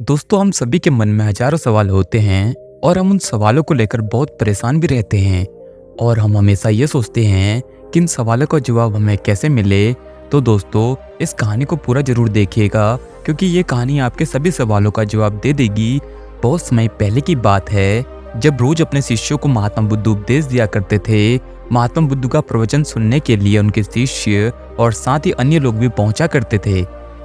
दोस्तों, हम सभी के मन में हजारों सवाल होते हैं और हम उन सवालों को लेकर बहुत परेशान भी रहते हैं। और हम हमेशा ये सोचते हैं कि इन सवालों का जवाब हमें कैसे मिले। तो दोस्तों, इस कहानी को पूरा जरूर देखिएगा, क्योंकि ये कहानी आपके सभी सवालों का जवाब दे देगी। बहुत समय पहले की बात है, जब रोज अपने शिष्यों को महात्मा बुद्ध उपदेश दिया करते थे। महात्मा बुद्ध का प्रवचन सुनने के लिए उनके शिष्य और साथ ही अन्य लोग भी पहुंचा करते थे।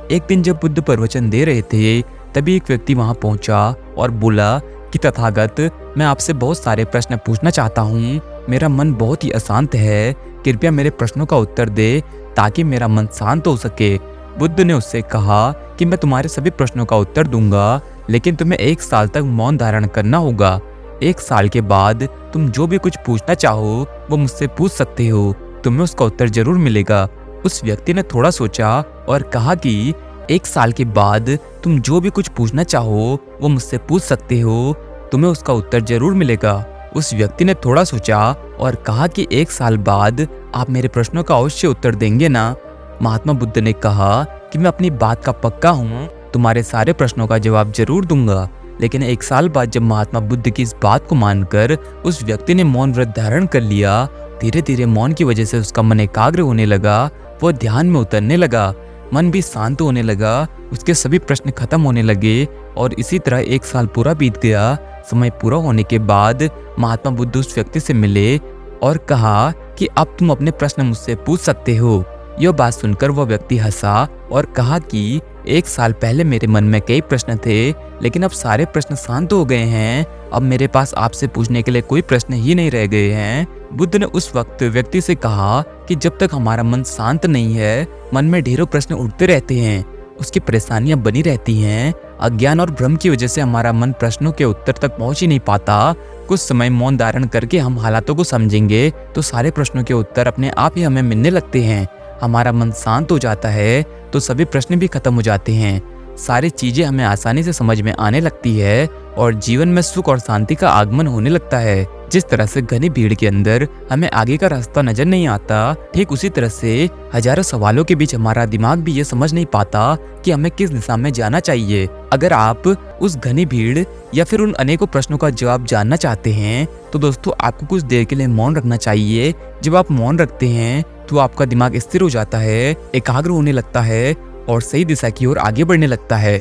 एक दिन जब बुद्ध प्रवचन दे रहे थे, तभी एक व्यक्ति वहां पहुंचा और बोला कि तथागत, मैं आपसे बहुत सारे प्रश्न पूछना चाहता हूँ। मेरा मन बहुत ही अशांत है, कृपया मेरे प्रश्नों का उत्तर दे ताकि मेरा मन शांत हो सके। बुद्ध ने उससे कहा कि मैं तुम्हारे सभी प्रश्नों का उत्तर दूंगा, लेकिन तुम्हें 1 साल तक मौन धारण करना होगा। 1 साल के बाद तुम जो भी कुछ पूछना चाहो वो मुझसे पूछ सकते हो, तुम्हें उसका उत्तर जरूर मिलेगा। उस व्यक्ति ने थोड़ा सोचा और कहा कि 1 साल के बाद तुम जो भी कुछ पूछना चाहो वो मुझसे पूछ सकते हो, तुम्हें उसका उत्तर जरूर मिलेगा। उस व्यक्ति ने थोड़ा सोचा और कहा कि 1 साल बाद आप मेरे प्रश्नों का अवश्य उत्तर देंगे ना। महात्मा बुद्ध ने कहा कि मैं अपनी बात का पक्का हूँ, तुम्हारे सारे प्रश्नों का जवाब जरूर दूंगा। लेकिन 1 साल बाद जब महात्मा बुद्ध की इस बात को मानकर उस व्यक्ति ने मौन व्रत धारण कर लिया, धीरे धीरे मौन की वजह से उसका मन एकाग्र होने लगा, वो ध्यान में उतरने लगा, मन भी शांत होने लगा, उसके सभी प्रश्न खत्म होने लगे। और इसी तरह 1 साल पूरा बीत गया। समय पूरा होने के बाद महात्मा बुद्ध उस व्यक्ति से मिले और कहा कि अब तुम अपने प्रश्न मुझसे पूछ सकते हो। यह बात सुनकर वह व्यक्ति हंसा और कहा कि 1 साल पहले मेरे मन में कई प्रश्न थे, लेकिन अब सारे प्रश्न शांत हो गए हैं। अब मेरे पास आपसे पूछने के लिए कोई प्रश्न ही नहीं रह गए हैं। बुद्ध ने उस वक्त व्यक्ति से कहा कि जब तक हमारा मन शांत नहीं है, मन में ढेरों प्रश्न उठते रहते हैं, उसकी परेशानियां बनी रहती हैं। अज्ञान और भ्रम की वजह से हमारा मन प्रश्नों के उत्तर तक पहुंच ही नहीं पाता। कुछ समय मौन धारण करके हम हालातों को समझेंगे तो सारे प्रश्नों के उत्तर अपने आप ही हमें मिलने लगते हैं। हमारा मन शांत हो जाता है तो सभी प्रश्न भी खत्म हो जाते हैं, सारी चीजें हमें आसानी से समझ में आने लगती है और जीवन में सुख और शांति का आगमन होने लगता है। जिस तरह से घनी भीड़ के अंदर हमें आगे का रास्ता नजर नहीं आता, ठीक उसी तरह से हजारों सवालों के बीच हमारा दिमाग भी ये समझ नहीं पाता कि हमें किस दिशा में जाना चाहिए। अगर आप उस घनी भीड़ या फिर उन अनेकों प्रश्नों का जवाब जानना चाहते हैं तो दोस्तों, आपको कुछ देर के लिए मौन रखना चाहिए। जब आप मौन रखते हैं तो आपका दिमाग स्थिर हो जाता है, एकाग्र होने लगता है और सही दिशा की ओर आगे बढ़ने लगता है।